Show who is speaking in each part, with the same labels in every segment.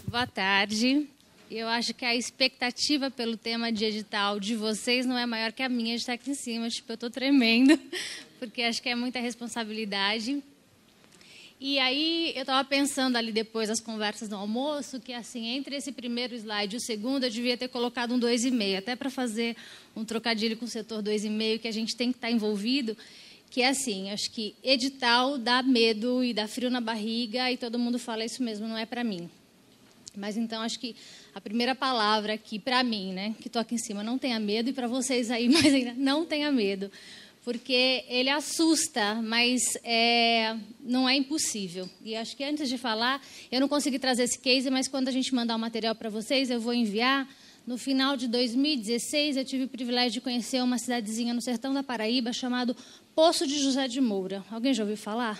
Speaker 1: Boa tarde. Eu acho que a expectativa pelo tema de edital de vocês não é maior que a minha de estar aqui em cima. Tipo, eu estou tremendo, porque acho que é muita responsabilidade. E aí, eu estava pensando ali depois das conversas do almoço, que assim, entre esse primeiro slide e o segundo, eu devia ter colocado um 2,5, até para fazer um trocadilho com o setor 2,5, que a gente tem que estar envolvido, que é assim, acho que edital dá medo e dá frio na barriga, e todo mundo fala isso mesmo, não é para mim. Mas então, acho que a primeira palavra aqui, para mim, né, que estou aqui em cima, não tenha medo, e para vocês aí, mas ainda não tenha medo. Porque ele assusta, mas não é impossível. E acho que antes de falar, eu não consegui trazer esse case, mas quando a gente mandar o material para vocês, eu vou enviar. No final de 2016, eu tive o privilégio de conhecer uma cidadezinha no sertão da Paraíba, chamado Poço de José de Moura. Alguém já ouviu falar?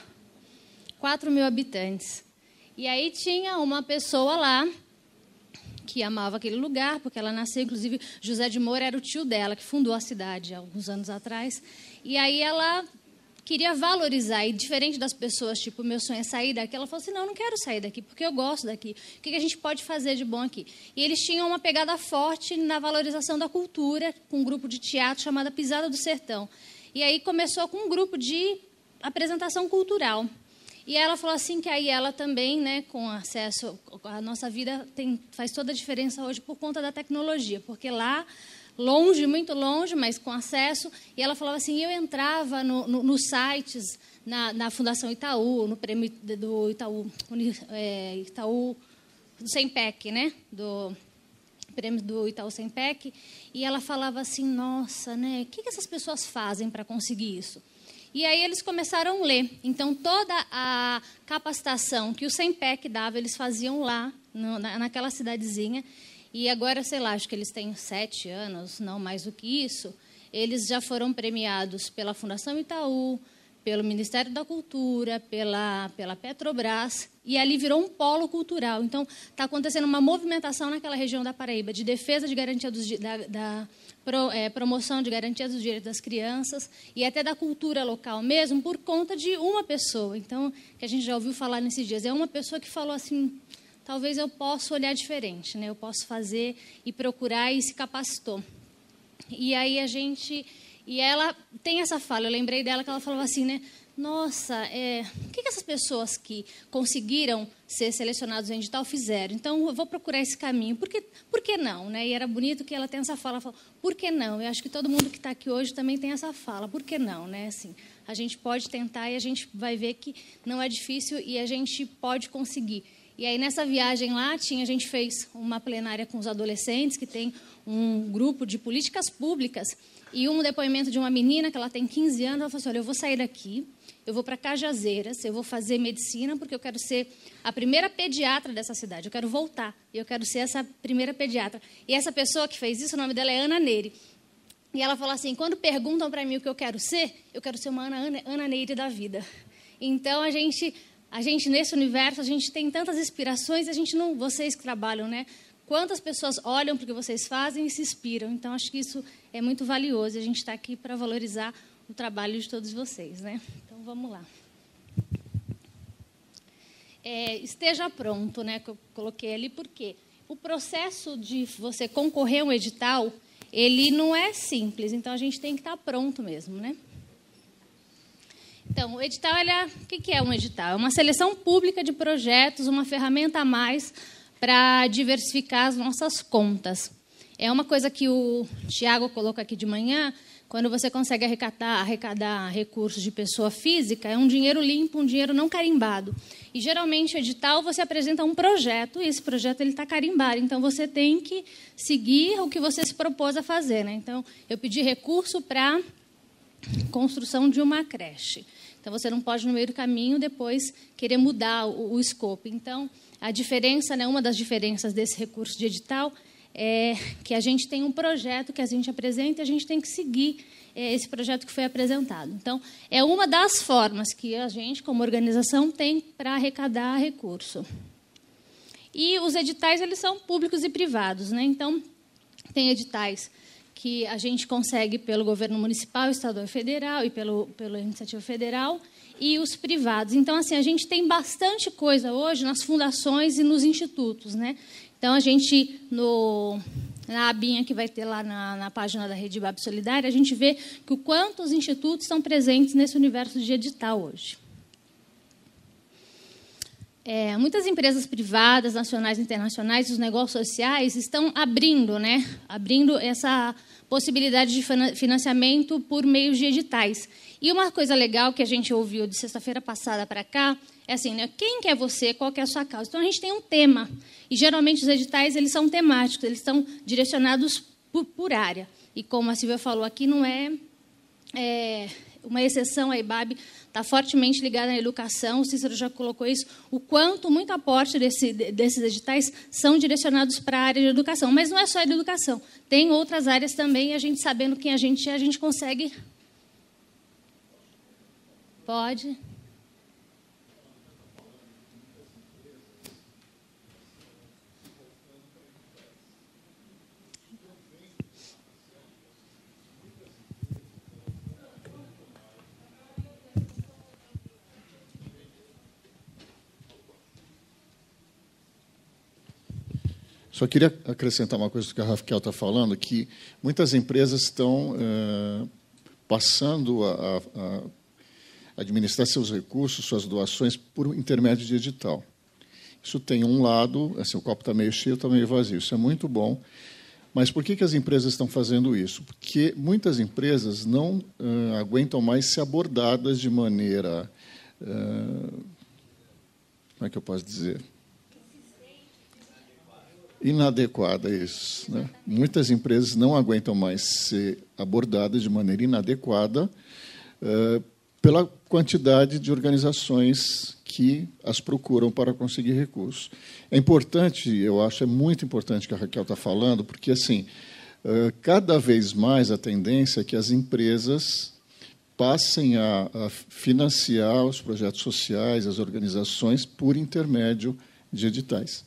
Speaker 1: 4.000 habitantes. E aí tinha uma pessoa lá que amava aquele lugar, porque ela nasceu, inclusive, José de Moura era o tio dela, que fundou a cidade há alguns anos atrás. E aí ela queria valorizar, e diferente das pessoas, tipo, meu sonho é sair daqui, ela falou assim, não quero sair daqui, porque eu gosto daqui. O que a gente pode fazer de bom aqui? E eles tinham uma pegada forte na valorização da cultura, com um grupo de teatro chamado Pisada do Sertão. E aí começou com um grupo de apresentação cultural. E ela falou assim que aí ela também, né, com acesso, a nossa vida faz toda a diferença hoje por conta da tecnologia, porque lá, longe, muito longe, mas com acesso, e ela falava assim, eu entrava nos sites, na Fundação Itaú, no prêmio do Itaú, do SEMPEC, né, do prêmio do Itaú SEMPEC, e ela falava assim, nossa, né, o que essas pessoas fazem para conseguir isso? E aí eles começaram a ler. Então, toda a capacitação que o SEMPEC dava, eles faziam lá, naquela cidadezinha. E agora, sei lá, acho que eles têm 7 anos, não mais do que isso. Eles já foram premiados pela Fundação Itaú, pelo Ministério da Cultura, pela Petrobras, e ali virou um polo cultural. Então, está acontecendo uma movimentação naquela região da Paraíba de defesa de garantia promoção de garantia dos direitos das crianças e até da cultura local mesmo, por conta de uma pessoa. Então, que a gente já ouviu falar nesses dias, é uma pessoa que falou assim, talvez eu possa olhar diferente, né? Eu posso fazer e procurar, e se capacitou. E aí e ela tem essa fala, eu lembrei dela que ela falava assim, né? Nossa, o que essas pessoas que conseguiram ser selecionadas em edital fizeram? Então, eu vou procurar esse caminho. Por que não? Né? E era bonito que ela tem essa fala. Ela falou, por que não? Eu acho que todo mundo que está aqui hoje também tem essa fala. Por que não? Né? Assim, a gente pode tentar e a gente vai ver que não é difícil e a gente pode conseguir. E aí, nessa viagem lá, a gente fez uma plenária com os adolescentes, que tem um grupo de políticas públicas, e um depoimento de uma menina, que ela tem 15 anos, ela falou assim, olha, eu vou sair daqui, eu vou para Cajazeiras, eu vou fazer medicina, porque eu quero ser a primeira pediatra dessa cidade, eu quero voltar, e eu quero ser essa primeira pediatra. E essa pessoa que fez isso, o nome dela é Ana Neire. E ela falou assim, quando perguntam para mim o que eu quero ser uma Ana Neire da vida. Então, a gente, nesse universo, a gente tem tantas inspirações, a gente não, vocês que trabalham, né? Quantas pessoas olham para o que vocês fazem e se inspiram. Então, acho que isso é muito valioso. A gente está aqui para valorizar o trabalho de todos vocês, né? Então, vamos lá. Esteja pronto, né? Que eu coloquei ali, porque o processo de você concorrer a um edital, ele não é simples. Então, a gente tem que estar pronto mesmo, né? Então, o edital, o que é um edital? É uma seleção pública de projetos, uma ferramenta a mais para diversificar as nossas contas. É uma coisa que o Tiago colocou aqui de manhã, quando você consegue arrecadar recursos de pessoa física, é um dinheiro limpo, um dinheiro não carimbado. E, geralmente, o edital, você apresenta um projeto, e esse projeto está carimbado. Então, você tem que seguir o que você se propôs a fazer, né? Então, eu pedi recurso para construção de uma creche. Então, você não pode, no meio do caminho, depois querer mudar o escopo. Então, a diferença, né, uma das diferenças desse recurso de edital é que a gente tem um projeto que a gente apresenta e a gente tem que seguir esse projeto que foi apresentado. Então, é uma das formas que a gente, como organização, tem para arrecadar recurso. E os editais, eles são públicos e privados, né? Então, tem editais que a gente consegue pelo governo municipal, estadual e federal, e pela iniciativa federal, e os privados. Então, assim, a gente tem bastante coisa hoje nas fundações e nos institutos, né? Então, a gente, na abinha que vai ter lá na página da Rede IBAB Solidária, a gente vê que o quanto os institutos estão presentes nesse universo de edital hoje. Muitas empresas privadas, nacionais e internacionais, os negócios sociais, estão abrindo essa possibilidade de financiamento por meio de editais. E uma coisa legal que a gente ouviu de sexta-feira passada para cá é assim, né, quem que é você, qual que é a sua causa? Então, a gente tem um tema. E, geralmente, os editais eles são temáticos, eles estão direcionados por área. E, como a Silvia falou aqui, não é uma exceção. A IBAB está fortemente ligada à educação, o Cícero já colocou isso, o quanto muito aporte desses editais são direcionados para a área de educação. Mas não é só a de educação, tem outras áreas também, e a gente, sabendo quem a gente consegue... Pode...
Speaker 2: Só queria acrescentar uma coisa que a Rafael está falando, que muitas empresas estão passando a administrar seus recursos, suas doações, por intermédio de edital. Isso tem um lado, assim, o copo está meio cheio, está meio vazio. Isso é muito bom. Mas por que as empresas estão fazendo isso? Porque muitas empresas não aguentam mais ser abordadas de maneira... como é que eu posso dizer? Inadequada, isso. Né? Muitas empresas não aguentam mais ser abordadas de maneira inadequada pela quantidade de organizações que as procuram para conseguir recursos. É importante, eu acho, é muito importante o que a Raquel está falando, porque, assim, cada vez mais a tendência é que as empresas passem a financiar os projetos sociais, as organizações, por intermédio de editais.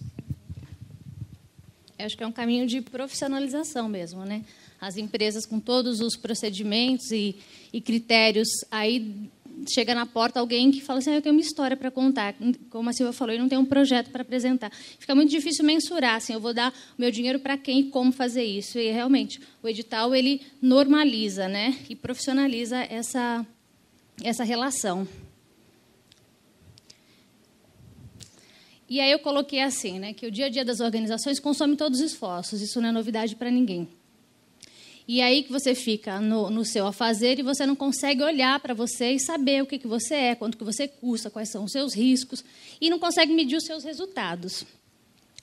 Speaker 1: Acho que é um caminho de profissionalização mesmo, né? As empresas com todos os procedimentos e critérios, aí chega na porta alguém que fala assim, eu tenho uma história para contar, como a Silvia falou, e não tem um projeto para apresentar. Fica muito difícil mensurar, assim, eu vou dar o meu dinheiro para quem e como fazer isso. E, realmente, o edital ele normaliza, né? E profissionaliza essa relação. E aí eu coloquei assim, né, que o dia a dia das organizações consome todos os esforços, isso não é novidade para ninguém. E aí que você fica no seu afazer e você não consegue olhar para você e saber o que você é, quanto que você custa, quais são os seus riscos, e não consegue medir os seus resultados.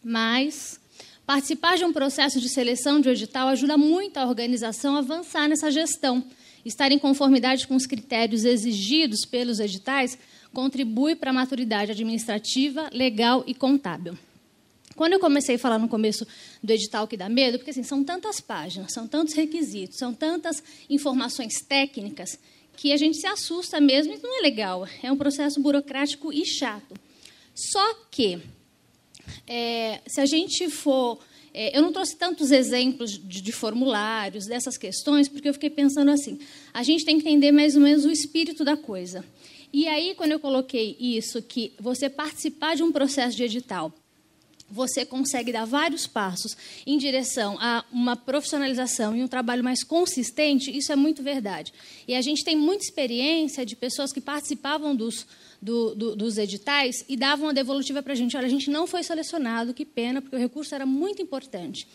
Speaker 1: Mas participar de um processo de seleção de edital ajuda muito a organização a avançar nessa gestão. Estar em conformidade com os critérios exigidos pelos editais contribui para a maturidade administrativa, legal e contábil. Quando eu comecei a falar no começo do edital que dá medo, porque assim, são tantas páginas, são tantos requisitos, são tantas informações técnicas, que a gente se assusta mesmo e não é legal. É um processo burocrático e chato. Só que, se a gente for... eu não trouxe tantos exemplos de formulários, dessas questões, porque eu fiquei pensando assim, a gente tem que entender mais ou menos o espírito da coisa. E aí, quando eu coloquei isso, que você participar de um processo de edital, você consegue dar vários passos em direção a uma profissionalização e um trabalho mais consistente, isso é muito verdade. E a gente tem muita experiência de pessoas que participavam dos editais e davam a devolutiva para a gente. Olha, a gente não foi selecionado, que pena, porque o recurso era muito importante.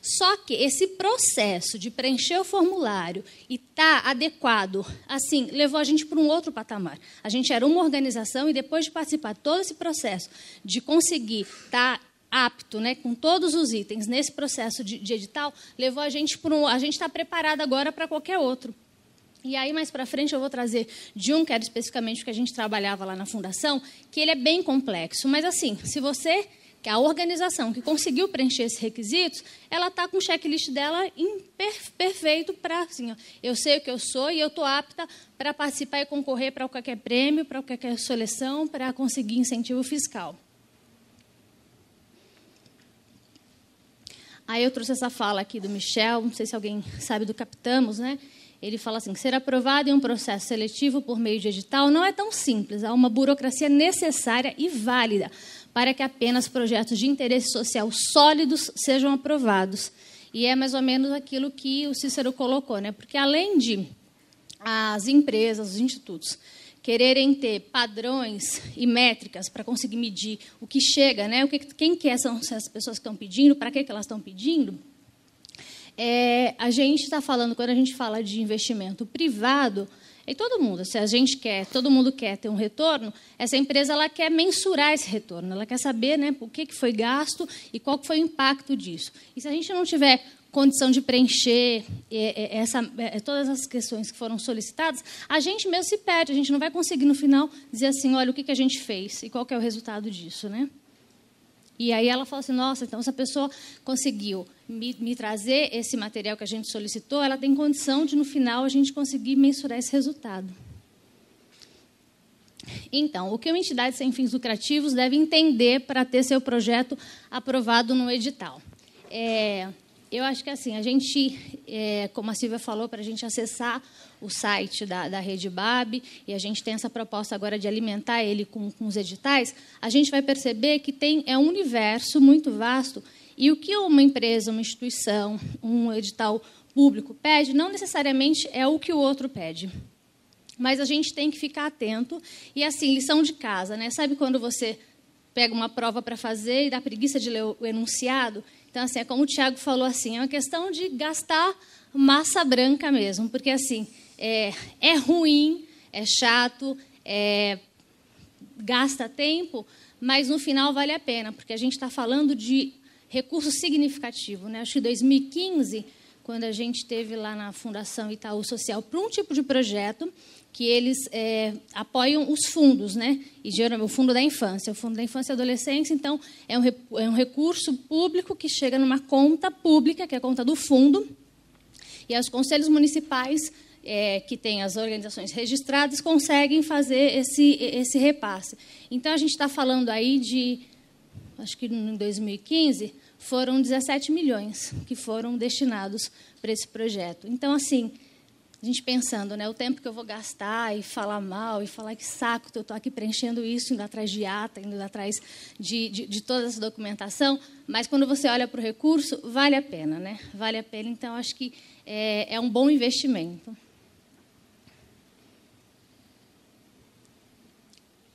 Speaker 1: Só que esse processo de preencher o formulário e estar adequado, assim, levou a gente para um outro patamar. A gente era uma organização e, depois de participar de todo esse processo, de conseguir estar apto, né, com todos os itens nesse processo de edital, levou a gente para a gente está preparado agora para qualquer outro. E aí, mais para frente, eu vou trazer de um, que era especificamente o que a gente trabalhava lá na Fundação, que ele é bem complexo. Mas, assim, se você... que a organização que conseguiu preencher esses requisitos, ela está com o checklist dela perfeito para, assim, ó, eu sei o que eu sou e eu estou apta para participar e concorrer para qualquer prêmio, para qualquer seleção, para conseguir incentivo fiscal. Aí eu trouxe essa fala aqui do Michel, não sei se alguém sabe do Captamos, né? Ele fala assim, que ser aprovado em um processo seletivo por meio de edital não é tão simples, há uma burocracia necessária e válida para que apenas projetos de interesse social sólidos sejam aprovados. E é mais ou menos aquilo que o Cícero colocou, né? Porque além de as empresas, os institutos, quererem ter padrões e métricas para conseguir medir o que chega, né? Quem que são as pessoas que estão pedindo, para que elas estão pedindo, a gente está falando, quando a gente fala de investimento privado, e todo mundo, se a gente quer, todo mundo quer ter um retorno, essa empresa ela quer mensurar esse retorno, ela quer saber, né, o que foi gasto e qual foi o impacto disso. E se a gente não tiver condição de preencher todas as questões que foram solicitadas, a gente mesmo se perde, a gente não vai conseguir, no final, dizer assim, olha, o que a gente fez e qual que é o resultado disso, né? E aí ela fala assim, nossa, então, se a pessoa conseguiu me trazer esse material que a gente solicitou, ela tem condição de, no final, a gente conseguir mensurar esse resultado. Então, o que uma entidade sem fins lucrativos deve entender para ter seu projeto aprovado no edital? Eu acho que, assim, a gente, como a Silvia falou, para a gente acessar o site da Rede BAB, e a gente tem essa proposta agora de alimentar ele com os editais, a gente vai perceber que é um universo muito vasto, e o que uma empresa, uma instituição, um edital público pede, não necessariamente é o que o outro pede. Mas a gente tem que ficar atento, e, assim, lição de casa, né? Sabe quando você pega uma prova para fazer e dá preguiça de ler o enunciado? Então, assim, é como o Tiago falou, assim, é uma questão de gastar massa branca mesmo, porque, assim, é ruim, é chato, gasta tempo, mas, no final, vale a pena, porque a gente está falando de recurso significativo, né? Acho que em 2015, quando a gente teve lá na Fundação Itaú Social para um tipo de projeto que eles apoiam os fundos, né? E geralmente o fundo da infância, o fundo da infância e adolescência, então é um recurso público que chega numa conta pública, que é a conta do fundo, e os conselhos municipais, que têm as organizações registradas, conseguem fazer esse repasse. Então a gente está falando aí de, acho que em 2015 foram 17 milhões que foram destinados para esse projeto. Então, assim, a gente pensando, né, o tempo que eu vou gastar e falar mal, e falar que saco, eu estou aqui preenchendo isso, indo atrás de ata, indo atrás de toda essa documentação, mas quando você olha para o recurso, vale a pena, né? Vale a pena, então, acho que é um bom investimento.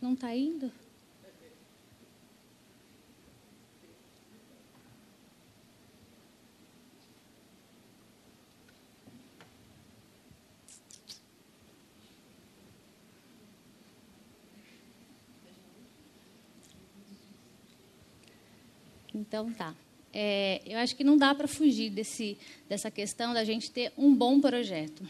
Speaker 1: Não está indo? Então, tá. Eu acho que não dá para fugir dessa questão da gente ter um bom projeto.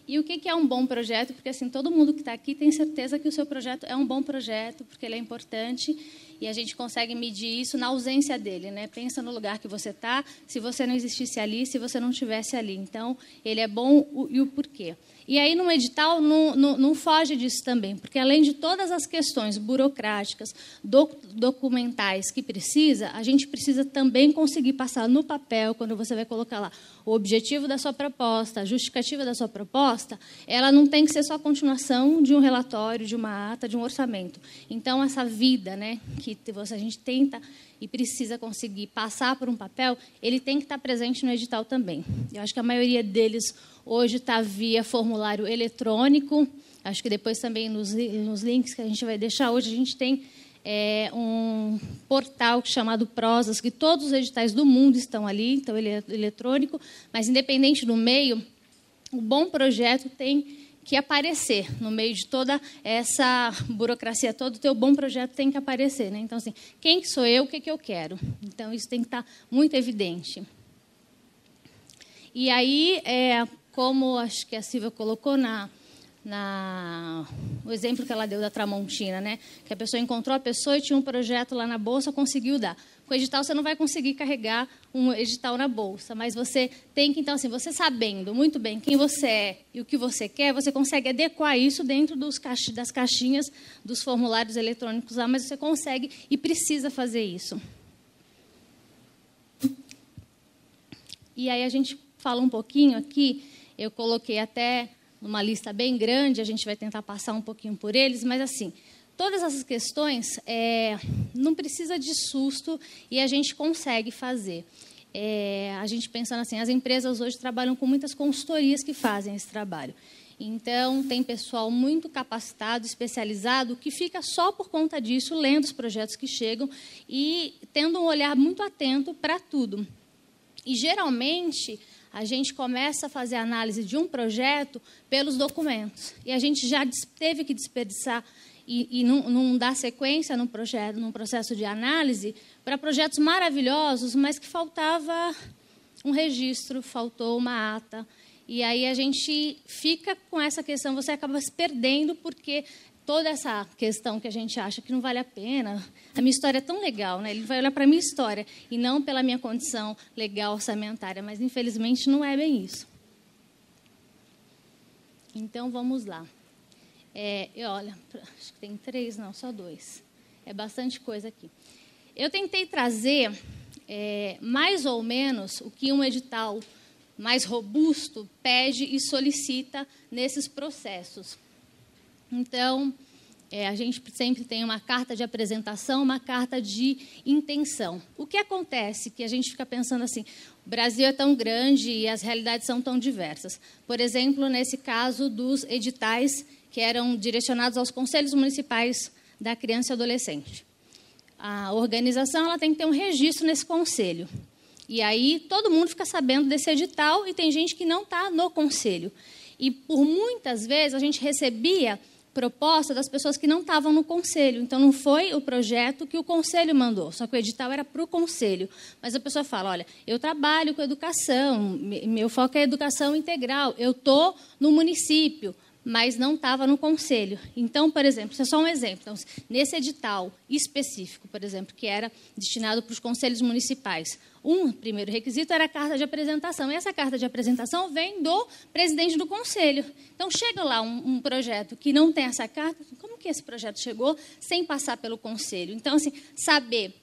Speaker 1: E o que é um bom projeto? Porque, assim, todo mundo que está aqui tem certeza que o seu projeto é um bom projeto, porque ele é importante, e a gente consegue medir isso na ausência dele, né? Pensa no lugar que você está, se você não existisse ali, se você não estivesse ali. Então, ele é bom e o porquê. E aí, no edital, não foge disso também, porque, além de todas as questões burocráticas, documentais que precisa, a gente precisa também conseguir passar no papel, quando você vai colocar lá o objetivo da sua proposta, a justificativa da sua proposta, ela não tem que ser só a continuação de um relatório, de uma ata, de um orçamento. Então, essa vida, né, que a gente tenta e precisa conseguir passar por um papel, ele tem que estar presente no edital também. Eu acho que a maioria deles hoje está via formulário eletrônico. Acho que depois também nos links que a gente vai deixar hoje, a gente tem um portal chamado Prosas, que todos os editais do mundo estão ali, então ele é eletrônico, mas independente do meio, o bom projeto tem que aparecer no meio de toda essa burocracia toda, o teu bom projeto tem que aparecer, né? Então, assim, quem que sou eu, o que eu quero? Então, isso tem que estar muito evidente. E aí, como acho que a Silvia colocou o exemplo que ela deu da Tramontina, né? Que a pessoa encontrou a pessoa e tinha um projeto lá na bolsa, conseguiu dar. Com o edital, você não vai conseguir carregar um edital na bolsa, mas você tem que, então, assim, você sabendo muito bem quem você é e o que você quer, você consegue adequar isso dentro das caixinhas dos formulários eletrônicos lá, mas você consegue e precisa fazer isso. E aí a gente fala um pouquinho aqui, eu coloquei até numa lista bem grande, a gente vai tentar passar um pouquinho por eles, mas assim, todas essas questões não precisa de susto e a gente consegue fazer. A gente pensando assim, as empresas hoje trabalham com muitas consultorias que fazem esse trabalho. Então, tem pessoal muito capacitado, especializado, que fica só por conta disso, lendo os projetos que chegam e tendo um olhar muito atento para tudo. E, geralmente, a gente começa a fazer a análise de um projeto pelos documentos. E a gente já teve que desperdiçar e não dar sequência num processo de análise para projetos maravilhosos, mas que faltava um registro, faltou uma ata. E aí a gente fica com essa questão, você acaba se perdendo, porque toda essa questão que a gente acha que não vale a pena, a minha história é tão legal, né? Ele vai olhar para a minha história e não pela minha condição legal orçamentária, mas infelizmente não é bem isso. Então vamos lá. Olha, acho que tem 3, não, só 2. É bastante coisa aqui. Eu tentei trazer mais ou menos o que um edital mais robusto pede e solicita nesses processos. Então, a gente sempre tem uma carta de apresentação, uma carta de intenção. O que acontece? Que a gente fica pensando assim, o Brasil é tão grande e as realidades são tão diversas. Por exemplo, nesse caso dos editais que eram direcionados aos conselhos municipais da criança e adolescente. A organização ela tem que ter um registro nesse conselho. E aí todo mundo fica sabendo desse edital e tem gente que não está no conselho. E por muitas vezes a gente recebia proposta das pessoas que não estavam no conselho. Então, não foi o projeto que o conselho mandou, só que o edital era para o conselho. Mas a pessoa fala, olha, eu trabalho com educação, meu foco é educação integral, eu estou no município, mas não estava no conselho. Então, por exemplo, isso é só um exemplo. Então, nesse edital específico, por exemplo, que era destinado para os conselhos municipais, um primeiro requisito era a carta de apresentação. E essa carta de apresentação vem do presidente do conselho. Então, chega lá um projeto que não tem essa carta, como que esse projeto chegou sem passar pelo conselho? Então, assim, saber,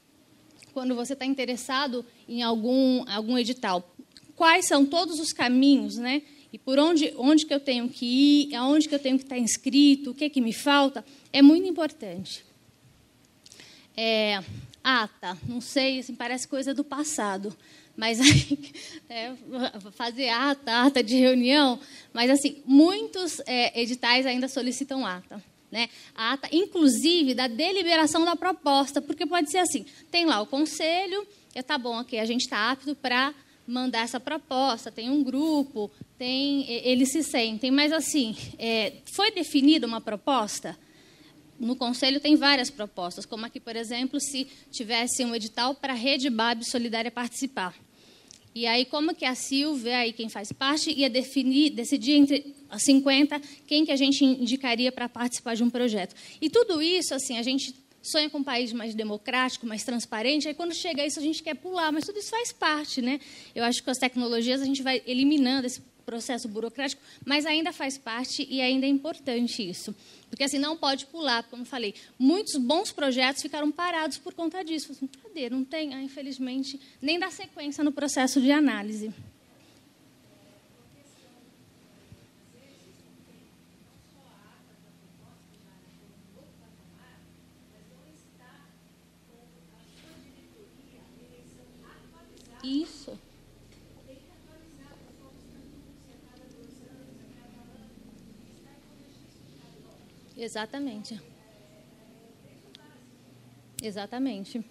Speaker 1: quando você está interessado em algum edital, quais são todos os caminhos, né? E por onde que eu tenho que ir, aonde que eu tenho que estar inscrito, o que me falta, é muito importante. Ata, não sei, assim, parece coisa do passado, mas fazer ata de reunião, mas assim, muitos editais ainda solicitam ata. Né? A ata, inclusive, da deliberação da proposta, porque pode ser assim, tem lá o conselho, tá bom, ok, a gente está apto para mandar essa proposta, tem um grupo, eles se sentem, mas assim, foi definida uma proposta? No conselho tem várias propostas, como aqui, por exemplo, se tivesse um edital para a Rede BAB Solidária participar. E aí, como que a Silvia, aí quem faz parte, ia decidir entre as 50 quem que a gente indicaria para participar de um projeto. E tudo isso, assim, a gente sonha com um país mais democrático, mais transparente, aí quando chega isso a gente quer pular, mas tudo isso faz parte, né? Eu acho que com as tecnologias a gente vai eliminando esse processo burocrático, mas ainda faz parte e ainda é importante isso. Porque assim, não pode pular, como eu falei, muitos bons projetos ficaram parados por conta disso. Assim, cadê? Não tem, infelizmente, nem dá sequência no processo de análise. Isso. Exatamente. Exatamente.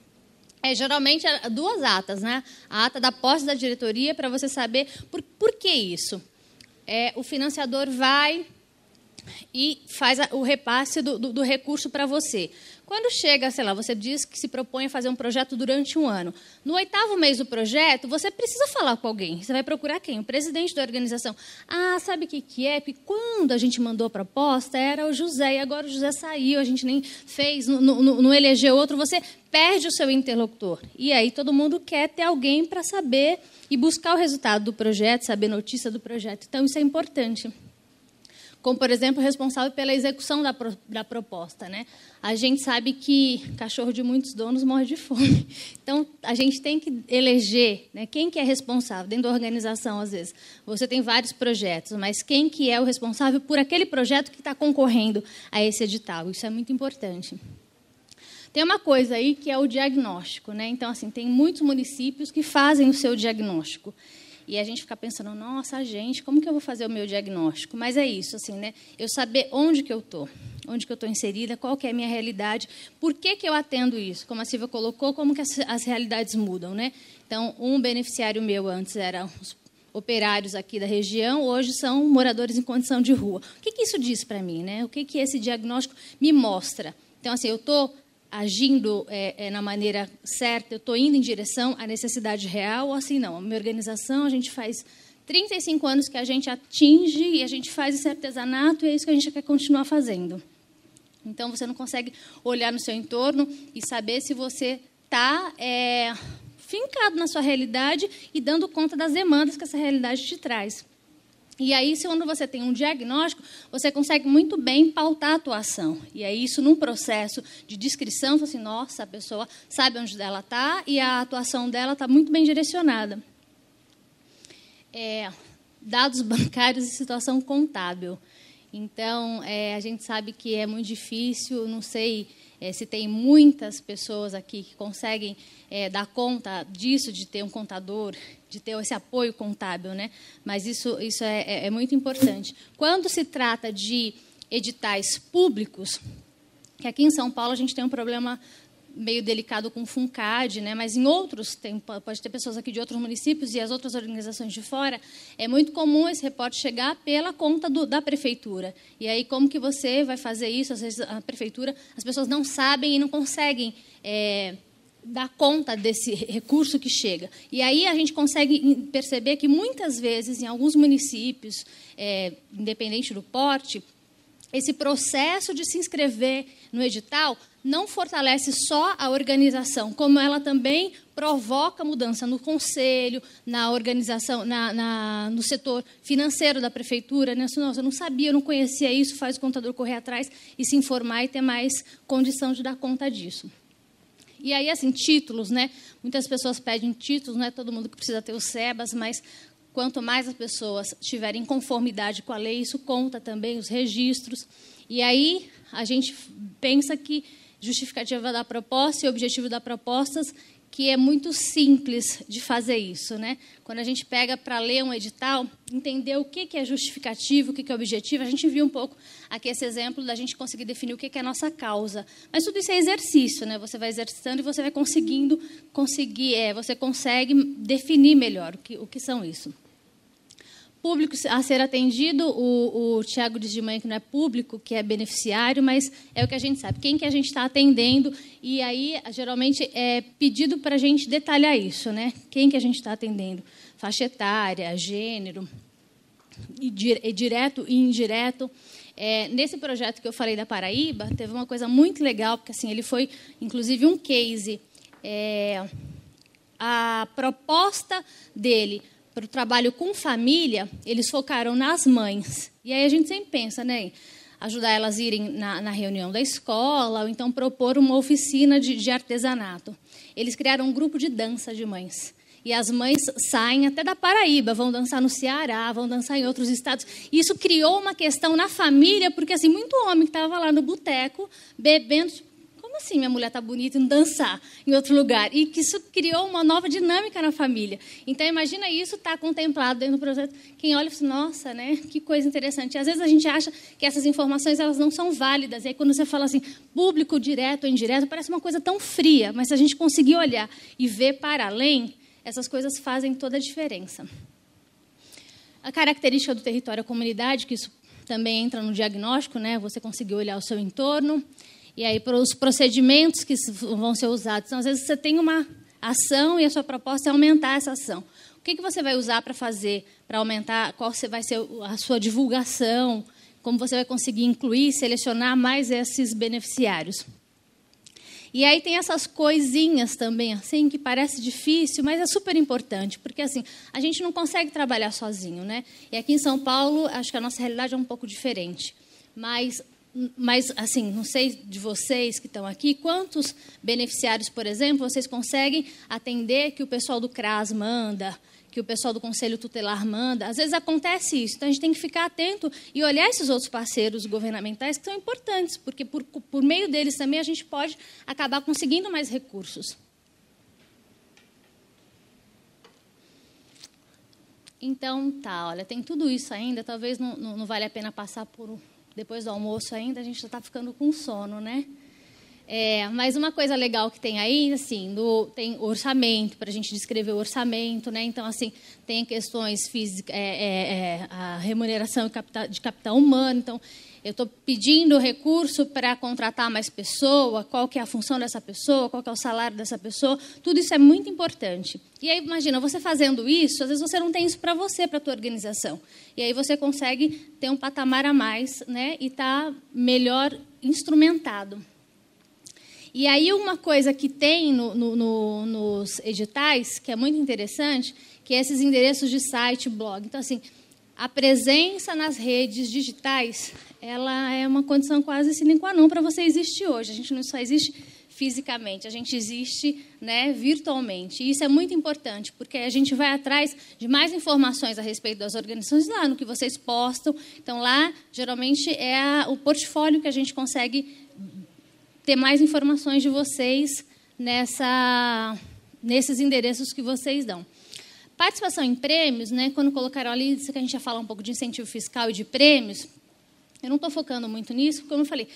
Speaker 1: Geralmente, 2 atas, né? A ata da posse da diretoria, para você saber por que isso. O financiador vai e faz o repasse do recurso para você. Quando chega, sei lá, você diz que se propõe a fazer um projeto durante um ano. No 8º mês do projeto, você precisa falar com alguém. Você vai procurar quem? O presidente da organização. Sabe o que é? Porque quando a gente mandou a proposta, era o José, e agora o José saiu, a gente nem fez, não elegeu outro, você perde o seu interlocutor. E aí todo mundo quer ter alguém para saber e buscar o resultado do projeto, saber notícia do projeto. Então, isso é importante. como, por exemplo, responsável pela execução da proposta, né? A gente sabe que cachorro de muitos donos morre de fome. Então, a gente tem que eleger, né, quem que é responsável. Dentro da organização, às vezes, você tem vários projetos, mas quem que é o responsável por aquele projeto que está concorrendo a esse edital? Isso é muito importante. Tem uma coisa aí que é o diagnóstico, né? Então, assim, tem muitos municípios que fazem o seu diagnóstico. E a gente fica pensando, nossa, gente, como que eu vou fazer o meu diagnóstico? Mas é isso, assim, né? Eu saber onde que eu estou inserida, qual que é a minha realidade, por que que eu atendo isso? Como a Silvia colocou, como que as realidades mudam, né? Então, um beneficiário meu antes era os operários aqui da região, hoje são moradores em condição de rua. O que que isso diz para mim, né? O que que esse diagnóstico me mostra? Então, assim, eu estou agindo na maneira certa, eu estou indo em direção à necessidade real, ou assim, não. A minha organização, a gente faz 35 anos que a gente atinge e a gente faz esse artesanato e é isso que a gente quer continuar fazendo. Então, você não consegue olhar no seu entorno e saber se você está fincado na sua realidade e dando conta das demandas que essa realidade te traz. E aí, quando você tem um diagnóstico, você consegue muito bem pautar a atuação. E aí, isso num processo de descrição, você assim, nossa, a pessoa sabe onde ela está e a atuação dela está muito bem direcionada. Dados bancários e situação contábil. Então, a gente sabe que é muito difícil, não sei se tem muitas pessoas aqui que conseguem dar conta disso, de ter um contador, de ter esse apoio contábil, né? Mas isso é muito importante. Quando se trata de editais públicos, que aqui em São Paulo a gente tem um problema meio delicado com o FUNCAD, né? Mas em outros, pode ter pessoas aqui de outros municípios e as outras organizações de fora, é muito comum esse reporte chegar pela conta da prefeitura. E aí, como que você vai fazer isso? Às vezes, a prefeitura, as pessoas não sabem e não conseguem dar conta desse recurso que chega. E aí a gente consegue perceber que, muitas vezes, em alguns municípios, independente do porte, esse processo de se inscrever no edital não fortalece só a organização, como ela também provoca mudança no conselho, na organização, no setor financeiro da prefeitura. Né? Nossa, eu não sabia, eu não conhecia isso, faz o contador correr atrás e se informar e ter mais condição de dar conta disso. E aí, assim, títulos, né? Muitas pessoas pedem títulos, não é todo mundo que precisa ter os SEBAS, mas quanto mais as pessoas tiverem conformidade com a lei, isso conta também os registros. E aí a gente pensa que justificativa da proposta e objetivo da proposta, que é muito simples de fazer isso, né? Quando a gente pega para ler um edital, entender o que é justificativo, o que é objetivo, a gente viu um pouco aqui esse exemplo da gente conseguir definir o que é a nossa causa. Mas tudo isso é exercício, né? Você vai exercitando e você vai você consegue definir melhor o que são isso. Público a ser atendido, o Tiago diz de manhã que não é público, que é beneficiário, mas é o que a gente sabe, quem que a gente está atendendo, e aí, geralmente, é pedido para a gente detalhar isso, né? Quem que a gente está atendendo, faixa etária, gênero, direto e indireto. Nesse projeto que eu falei da Paraíba, teve uma coisa muito legal, porque assim, ele foi, inclusive, um case. A proposta dele para o trabalho com família, eles focaram nas mães. E aí a gente sempre pensa, né, ajudar elas a irem na reunião da escola, ou então propor uma oficina de artesanato. Eles criaram um grupo de dança de mães. E as mães saem até da Paraíba, vão dançar no Ceará, vão dançar em outros estados. E isso criou uma questão na família, porque assim, muito homem que estava lá no boteco, bebendo, como assim minha mulher está bonita e não dançar em outro lugar? E que isso criou uma nova dinâmica na família. Então, imagina isso estar contemplado dentro do projeto. Quem olha e fala, nossa, né? Que coisa interessante. E, às vezes a gente acha que essas informações elas não são válidas. E aí, quando você fala assim, público direto ou indireto, parece uma coisa tão fria. Mas se a gente conseguir olhar e ver para além, essas coisas fazem toda a diferença. A característica do território e a comunidade, que isso também entra no diagnóstico, né? Você conseguir olhar o seu entorno. E aí, para os procedimentos que vão ser usados. Então, às vezes, você tem uma ação e a sua proposta é aumentar essa ação. O que você vai usar para fazer, para aumentar, qual vai ser a sua divulgação, como você vai conseguir incluir, selecionar mais esses beneficiários. E aí tem essas coisinhas também, assim, que parece difícil, mas é super importante, porque assim, a gente não consegue trabalhar sozinho, né? E aqui em São Paulo, acho que a nossa realidade é um pouco diferente. Mas assim, não sei de vocês que estão aqui, quantos beneficiários, por exemplo, vocês conseguem atender que o pessoal do CRAS manda, que o pessoal do Conselho Tutelar manda? Às vezes acontece isso, então a gente tem que ficar atento e olhar esses outros parceiros governamentais que são importantes, porque por meio deles também a gente pode acabar conseguindo mais recursos. Então, tá, olha, tem tudo isso ainda, talvez não vale a pena passar depois do almoço ainda, a gente já está ficando com sono, né? Mas uma coisa legal que tem aí, assim, tem orçamento, para a gente descrever o orçamento, né? Então, assim, tem questões físicas, a remuneração de capital humano. Então, eu estou pedindo recurso para contratar mais pessoa, qual que é a função dessa pessoa, qual que é o salário dessa pessoa, tudo isso é muito importante. E aí, imagina, você fazendo isso, às vezes você não tem isso para você, para a tua organização. E aí você consegue ter um patamar a mais, né? E estar melhor instrumentado. E aí uma coisa que tem nos editais, que é muito interessante, que é esses endereços de site, blog. Então, assim, a presença nas redes digitais, ela é uma condição quase sine qua non para você existir hoje. A gente não só existe fisicamente, a gente existe, né, virtualmente. E isso é muito importante, porque a gente vai atrás de mais informações a respeito das organizações lá, no que vocês postam. Então, lá, geralmente, é o portfólio que a gente consegue ter mais informações de vocês nesses endereços que vocês dão. Participação em prêmios, né, quando colocaram ali, que a gente ia falar um pouco de incentivo fiscal e de prêmios, eu não estou focando muito nisso, porque, como eu falei,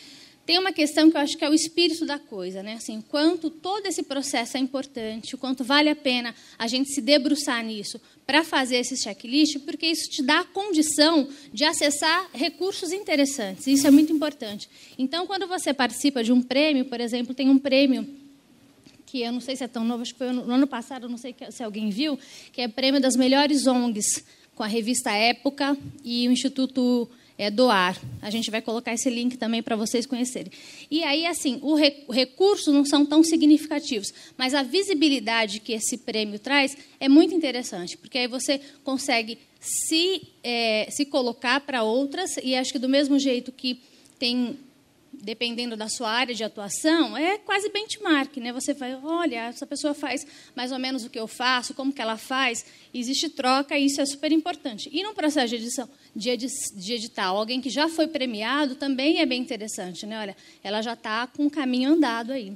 Speaker 1: tem uma questão que eu acho que é o espírito da coisa, né? Assim, o quanto todo esse processo é importante, o quanto vale a pena a gente se debruçar nisso para fazer esse checklist, porque isso te dá a condição de acessar recursos interessantes. Isso é muito importante. Então, quando você participa de um prêmio, por exemplo, tem um prêmio que eu não sei se é tão novo, acho que foi no ano passado, não sei se alguém viu, que é o prêmio das melhores ONGs, com a revista Época e o Instituto Doar. A gente vai colocar esse link também para vocês conhecerem. E aí, assim, o recurso não são tão significativos, mas a visibilidade que esse prêmio traz é muito interessante, porque aí você consegue se colocar para outras, e acho que do mesmo jeito que tem, dependendo da sua área de atuação, é quase benchmark, né? Você vai, olha, essa pessoa faz mais ou menos o que eu faço, como que ela faz, existe troca, e isso é super importante. E no processo de edição, de edital, alguém que já foi premiado também é bem interessante, né? Olha, ela já está com um caminho andado aí.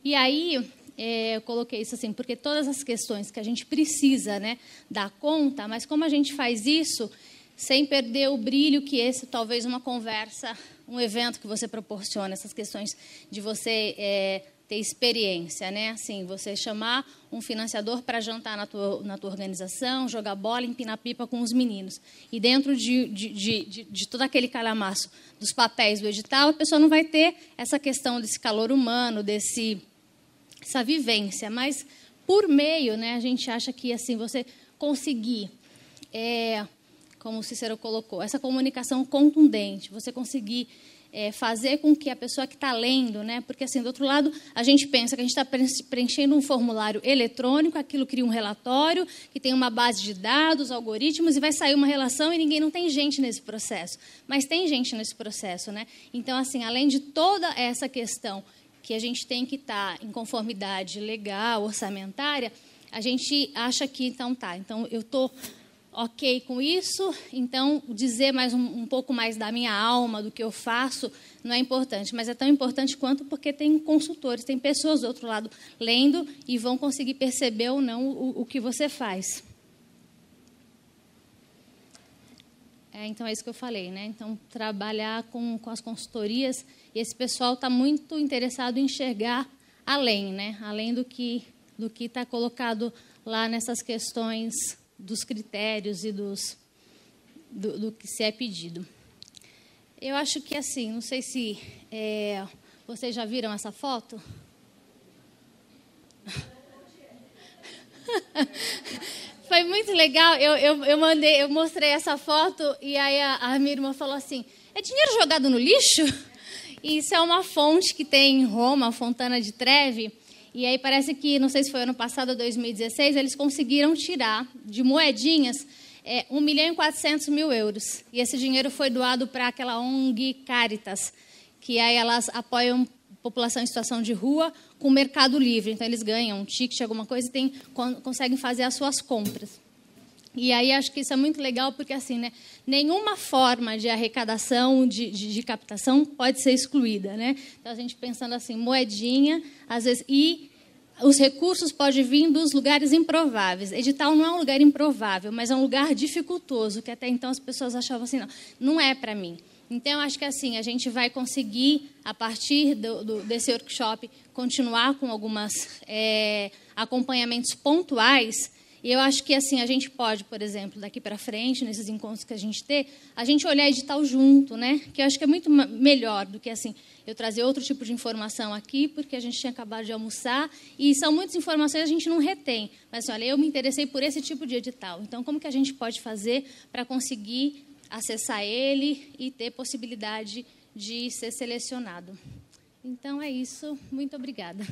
Speaker 1: E aí, eu coloquei isso assim, porque todas as questões que a gente precisa, né, dar conta, mas como a gente faz isso sem perder o brilho que esse, talvez uma conversa, um evento que você proporciona, essas questões de você ter experiência, né? Assim, você chamar um financiador para jantar na tua organização, jogar bola, empinar pipa com os meninos. E dentro de todo aquele calhamaço dos papéis do edital, a pessoa não vai ter essa questão desse calor humano, essa vivência. Mas, por meio, né, a gente acha que assim, você conseguir, como o Cícero colocou, essa comunicação contundente, você conseguir fazer com que a pessoa que está lendo, né, porque assim, do outro lado, a gente pensa que a gente está preenchendo um formulário eletrônico, aquilo cria um relatório, que tem uma base de dados, algoritmos, e vai sair uma relação e não tem gente nesse processo. Mas tem gente nesse processo, né? Então, assim, além de toda essa questão que a gente tem que estar em conformidade legal, orçamentária, a gente acha que, então, eu estou ok com isso, então dizer mais um pouco mais da minha alma, do que eu faço, não é importante, mas é tão importante quanto, porque tem consultores, tem pessoas do outro lado lendo e vão conseguir perceber ou não o que você faz. Então, é isso que eu falei, né? Então, trabalhar com as consultorias, e esse pessoal está muito interessado em enxergar além, né? Além do que está colocado lá nessas questões dos critérios e do que se é pedido. Eu acho que, assim, não sei se vocês já viram essa foto. Foi muito legal. Eu mostrei essa foto e aí a minha irmã falou assim, É dinheiro jogado no lixo? Isso é uma fonte que tem em Roma, a Fontana di Trevi, e aí parece que, não sei se foi ano passado ou 2016, eles conseguiram tirar de moedinhas 1.400.000 euros. E esse dinheiro foi doado para aquela ONG Caritas, que aí elas apoiam população em situação de rua com o Mercado Livre. Então, eles ganham um ticket, alguma coisa, e conseguem fazer as suas compras. E aí, acho que isso é muito legal, porque, assim, né, nenhuma forma de arrecadação, de captação, pode ser excluída, né? Então, a gente pensando assim, moedinha, às vezes, e os recursos podem vir dos lugares improváveis. Edital não é um lugar improvável, mas é um lugar dificultoso, que até então as pessoas achavam assim, não é para mim. Então, acho que assim, a gente vai conseguir, a partir desse workshop, continuar com alguns acompanhamentos pontuais. E eu acho que assim, a gente pode, por exemplo, daqui para frente, nesses encontros que a gente ter, a gente olhar edital junto, né? Que eu acho que é muito melhor do que assim, eu trazer outro tipo de informação aqui, porque a gente tinha acabado de almoçar, e são muitas informações que a gente não retém. Mas, assim, olha, eu me interessei por esse tipo de edital. Então, como que a gente pode fazer para conseguir acessar ele e ter possibilidade de ser selecionado? Então, é isso. Muito obrigada.